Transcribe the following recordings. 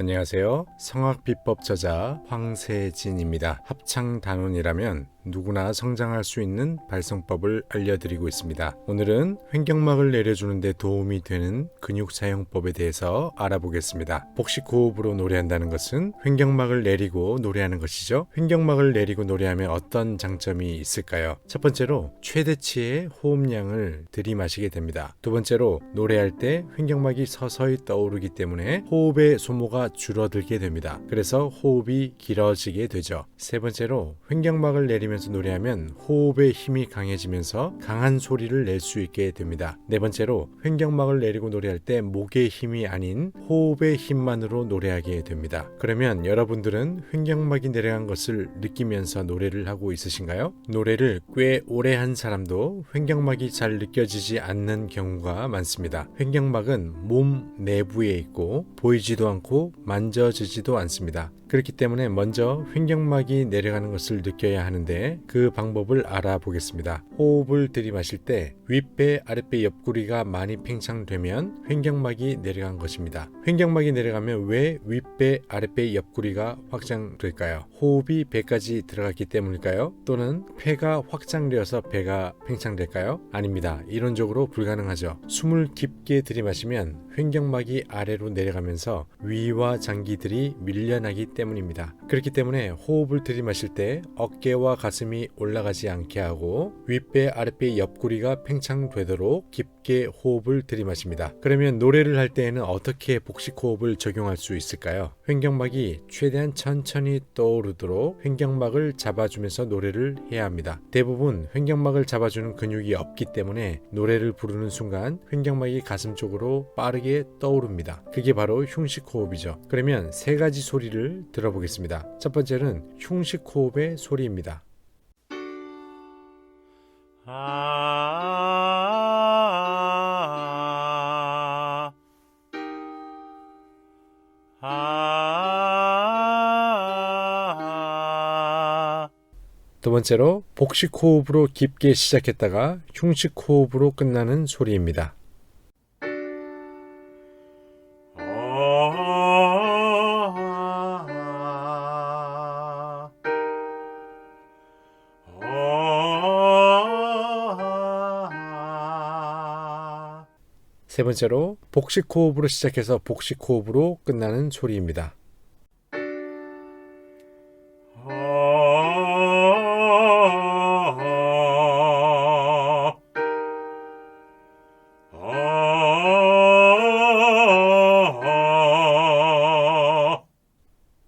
안녕하세요. 성악비법 저자 황세진입니다. 합창단원이라면 누구나 성장할 수 있는 발성법을 알려드리고 있습니다. 오늘은 횡격막을 내려주는 데 도움이 되는 근육 사용법에 대해서 알아보겠습니다. 복식 호흡으로 노래한다는 것은 횡격막을 내리고 노래하는 것이죠. 횡격막을 내리고 노래하면 어떤 장점이 있을까요? 첫 번째로 최대치의 호흡량을 들이마시게 됩니다. 두 번째로 노래할 때 횡격막이 서서히 떠오르기 때문에 호흡의 소모가 줄어들게 됩니다. 그래서 호흡이 길어지게 되죠. 세 번째로 횡격막을 내리면서 노래하면 호흡의 힘이 강해지면서 강한 소리를 낼 수 있게 됩니다. 네 번째로 횡격막을 내리고 노래할 때 목의 힘이 아닌 호흡의 힘만으로 노래하게 됩니다. 그러면 여러분들은 횡격막이 내려간 것을 느끼면서 노래를 하고 있으신가요? 노래를 꽤 오래 한 사람도 횡격막이 잘 느껴지지 않는 경우가 많습니다. 횡격막은 몸 내부에 있고 보이지도 않고 만져지지도 않습니다. 그렇기 때문에 먼저 횡격막이 내려가는 것을 느껴야 하는데 그 방법을 알아보겠습니다. 호흡을 들이마실 때 윗배, 아랫배 옆구리가 많이 팽창되면 횡격막이 내려간 것입니다. 횡격막이 내려가면 왜 윗배, 아랫배 옆구리가 확장될까요? 호흡이 배까지 들어갔기 때문일까요? 또는 폐가 확장되어서 배가 팽창될까요? 아닙니다. 이론적으로 불가능하죠. 숨을 깊게 들이마시면 횡격막이 아래로 내려가면서 위와 장기들이 밀려나기 때문입니다. 그렇기 때문에 호흡을 들이마실 때 어깨와 가슴이 올라가지 않게 하고 윗배, 아랫배 옆구리가 팽창되도록 깊게 호흡을 들이마십니다. 그러면 노래를 할 때에는 어떻게 복식 호흡을 적용할 수 있을까요? 횡격막이 최대한 천천히 떠오르도록 횡격막을 잡아주면서 노래를 해야 합니다. 대부분 횡격막을 잡아주는 근육이 없기 때문에 노래를 부르는 순간 횡격막이 가슴 쪽으로 빠르게 떠오릅니다. 그게 바로 흉식 호흡이죠. 그러면 세 가지 소리를 들어보겠습니다. 첫 번째는 흉식 호흡의 소리입니다. 두 번째로 복식 호흡으로 깊게 시작했다가 흉식 호흡으로 끝나는 소리입니다. 세 번째로 복식 호흡으로 시작해서 복식 호흡으로 끝나는 소리입니다.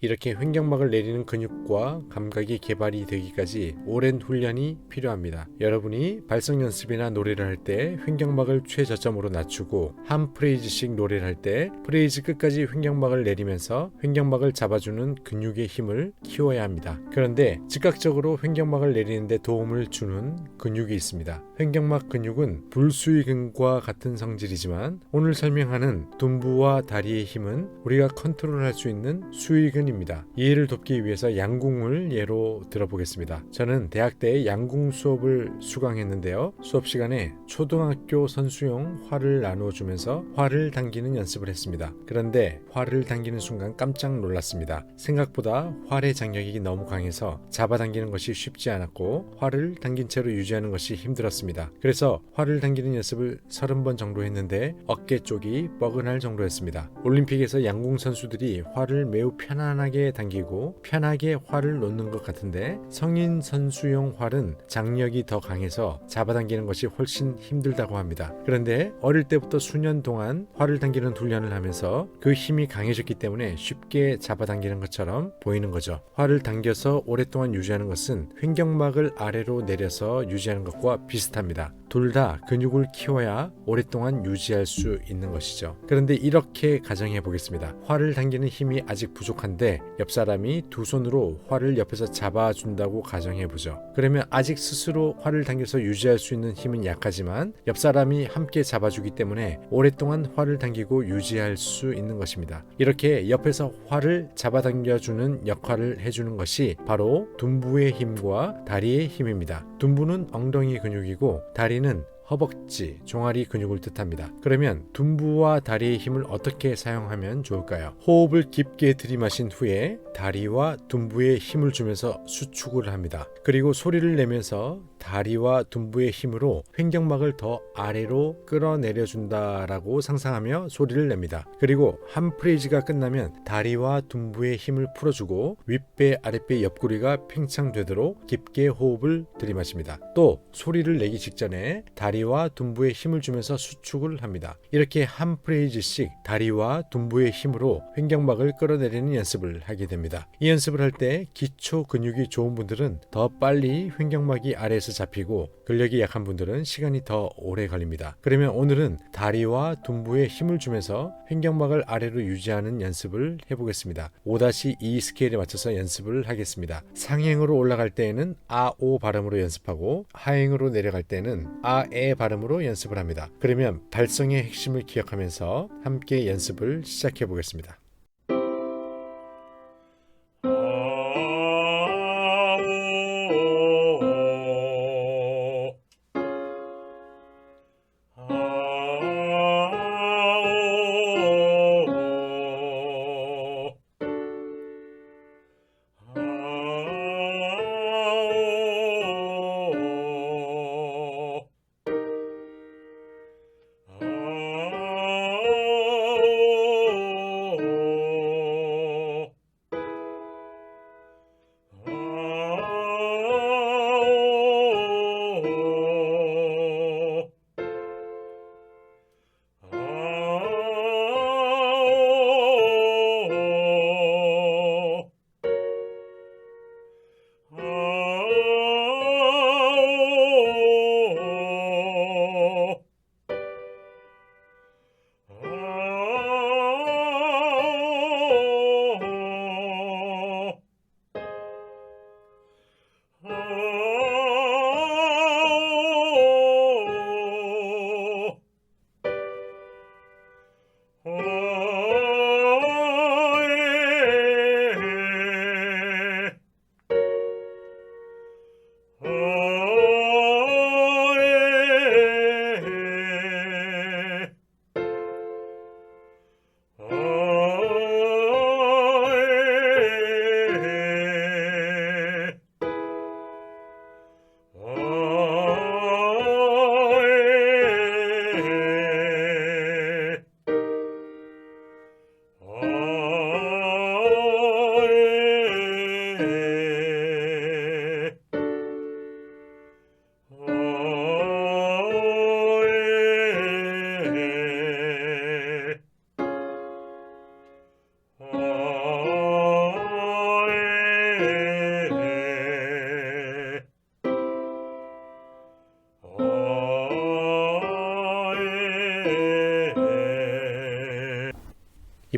이렇게 횡격막을 내리는 근육과 감각이 개발이 되기까지 오랜 훈련이 필요합니다. 여러분이 발성 연습이나 노래를 할 때 횡격막을 최저점으로 낮추고 한 프레이즈씩 노래를 할 때 프레이즈 끝까지 횡격막을 내리면서 횡격막을 잡아주는 근육의 힘을 키워야 합니다. 그런데 즉각적으로 횡격막을 내리는데 도움을 주는 근육이 있습니다. 횡격막 근육은 불수의근과 같은 성질이지만 오늘 설명하는 둔부와 다리의 힘은 우리가 컨트롤할 수 있는 수의근 입니다. 이해를 돕기 위해서 양궁을 예로 들어보겠습니다. 저는 대학 때 양궁 수업을 수강했는데요. 수업 시간에 초등학교 선수용 활을 나누어주면서 활을 당기는 연습을 했습니다. 그런데 활을 당기는 순간 깜짝 놀랐습니다. 생각보다 활의 장력이 너무 강해서 잡아당기는 것이 쉽지 않았고 활을 당긴 채로 유지하는 것이 힘들었습니다. 그래서 활을 당기는 연습을 30번 정도 했는데 어깨 쪽이 뻐근할 정도였습니다. 올림픽에서 양궁 선수들이 활을 매우 편안하게 당기고 편하게 활을 놓는 것 같은데 성인 선수용 활은 장력이 더 강해서 잡아당기는 것이 훨씬 힘들다고 합니다. 그런데 어릴 때부터 수년 동안 활을 당기는 훈련을 하면서 그 힘이 강해졌기 때문에 쉽게 잡아당기는 것처럼 보이는 거죠. 활을 당겨서 오랫동안 유지하는 것은 횡격막을 아래로 내려서 유지하는 것과 비슷합니다. 둘 다 근육을 키워야 오랫동안 유지할 수 있는 것이죠. 그런데 이렇게 가정해 보겠습니다. 활을 당기는 힘이 아직 부족한데 옆 사람이 두 손으로 활을 옆에서 잡아준다고 가정해 보죠. 그러면 아직 스스로 활을 당겨서 유지할 수 있는 힘은 약하지만 옆 사람이 함께 잡아주기 때문에 오랫동안 활을 당기고 유지할 수 있는 것입니다. 이렇게 옆에서 활을 잡아당겨주는 역할을 해주는 것이 바로 둔부의 힘과 다리의 힘입니다. 둔부는 엉덩이 근육이고 다리는 허벅지, 종아리 근육을 뜻합니다. 그러면 둔부와 다리의 힘을 어떻게 사용하면 좋을까요? 호흡을 깊게 들이마신 후에 다리와 둔부에 힘을 주면서 수축을 합니다. 그리고 소리를 내면서 다리와 둔부의 힘으로 횡격막을 더 아래로 끌어내려준다라고 상상하며 소리를 냅니다. 그리고 한 프레이즈가 끝나면 다리와 둔부의 힘을 풀어주고 윗배, 아랫배, 옆구리가 팽창되도록 깊게 호흡을 들이마십니다. 또 소리를 내기 직전에 다리와 둔부에 힘을 주면서 수축을 합니다. 이렇게 한 프레이즈씩 다리와 둔부의 힘으로 횡격막을 끌어내리는 연습을 하게 됩니다. 이 연습을 할 때 기초 근육이 좋은 분들은 더 빨리 횡격막이 아래에서 잡히고 근력이 약한 분들은 시간이 더 오래 걸립니다. 그러면 오늘은 다리와 둔부에 힘을 주면서 횡격막을 아래로 유지하는 연습을 해보겠습니다. 5-2 스케일에 맞춰서 연습을 하겠습니다. 상행으로 올라갈 때에는 아오 발음으로 연습하고 하행으로 내려갈 때는 아에 발음으로 연습을 합니다. 그러면 발성의 핵심을 기억하면서 함께 연습을 시작해 보겠습니다.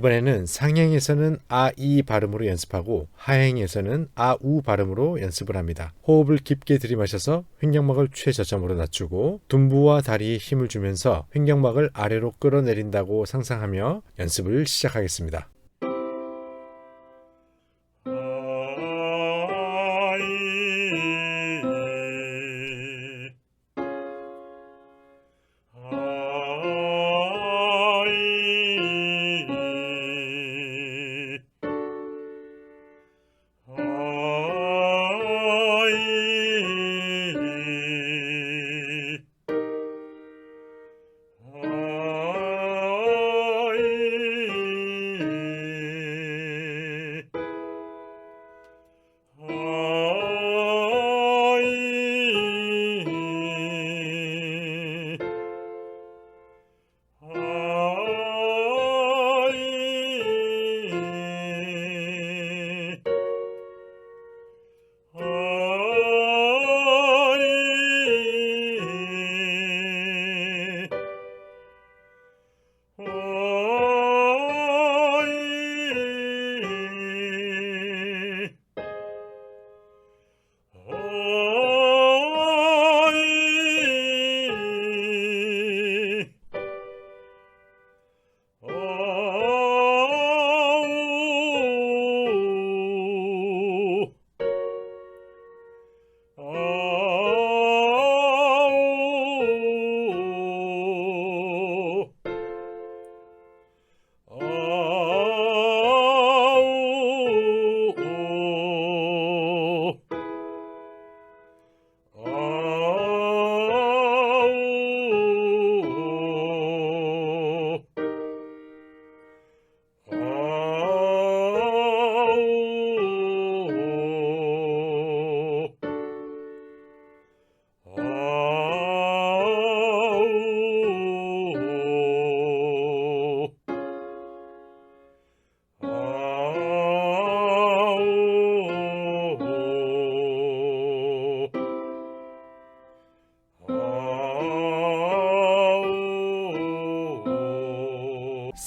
이번에는 상행에서는 아이 발음으로 연습하고 하행에서는 아우 발음으로 연습을 합니다. 호흡을 깊게 들이마셔서 횡격막을 최저점으로 낮추고 둔부와 다리에 힘을 주면서 횡격막을 아래로 끌어내린다고 상상하며 연습을 시작하겠습니다.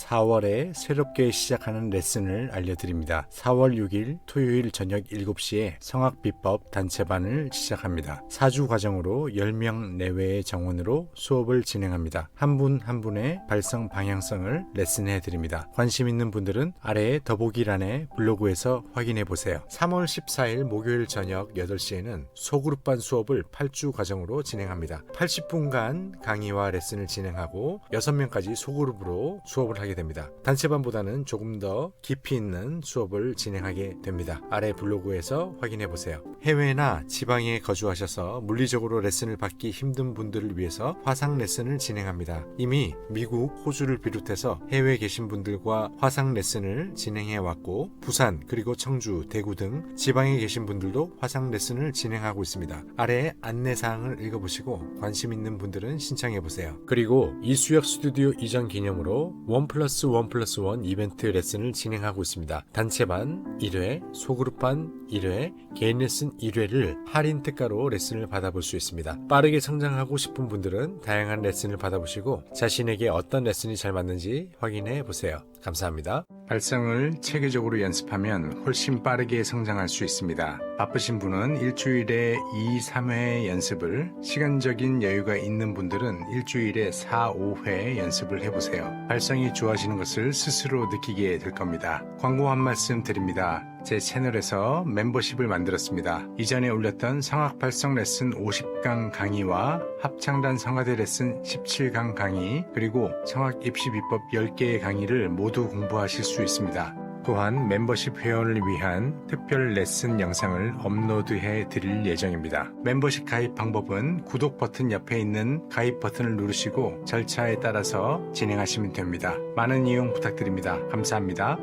4월에 새롭게 시작하는 레슨을 알려드립니다. 4월 6일 토요일 저녁 7시에 성악비법 단체반을 시작합니다. 4주 과정으로 10명 내외의 정원으로 수업을 진행합니다. 한 분 한 분의 발성 방향성을 레슨해 드립니다. 관심 있는 분들은 아래의 더보기란에 블로그에서 확인해 보세요. 3월 14일 목요일 저녁 8시에는 소그룹반 수업을 8주 과정으로 진행합니다. 80분간 강의와 레슨을 진행하고 6명까지 소그룹으로 수업을 하게 됩니다. 단체반보다는 조금 더 깊이 있는 수업을 진행하게 됩니다. 아래 블로그에서 확인해 보세요. 해외나 지방에 거주하셔서 물리적으로 레슨을 받기 힘든 분들을 위해서 화상 레슨을 진행합니다. 이미 미국, 호주를 비롯해서 해외에 계신 분들과 화상 레슨을 진행해 왔고 부산 그리고 청주, 대구 등 지방에 계신 분들도 화상 레슨을 진행하고 있습니다. 아래에 안내사항을 읽어보시고 관심 있는 분들은 신청해 보세요. 그리고 이수혁 스튜디오 이전 기념으로 1+1+1 이벤트 레슨을 진행하고 있습니다. 단체반 1회, 소그룹반 1회, 개인 레슨 1회를 할인 특가로 레슨을 받아볼 수 있습니다. 빠르게 성장하고 싶은 분들은 다양한 레슨을 받아보시고 자신에게 어떤 레슨이 잘 맞는지 확인해 보세요. 감사합니다. 발성을 체계적으로 연습하면 훨씬 빠르게 성장할 수 있습니다. 바쁘신 분은 일주일에 2, 3회 연습을, 시간적인 여유가 있는 분들은 일주일에 4, 5회 연습을 해보세요. 발성이 좋아지는 것을 스스로 느끼게 될 겁니다. 광고 한 말씀 드립니다. 제 채널에서 멤버십을 만들었습니다. 이전에 올렸던 성악 발성 레슨 50강 강의와 합창단 성화대 레슨 17강 강의, 그리고 성악 입시 비법 10개의 강의를 모두 공부하실 수 있습니다. 또한 멤버십 회원을 위한 특별 레슨 영상을 업로드해 드릴 예정입니다. 멤버십 가입 방법은 구독 버튼 옆에 있는 가입 버튼을 누르시고 절차에 따라서 진행하시면 됩니다. 많은 이용 부탁드립니다. 감사합니다.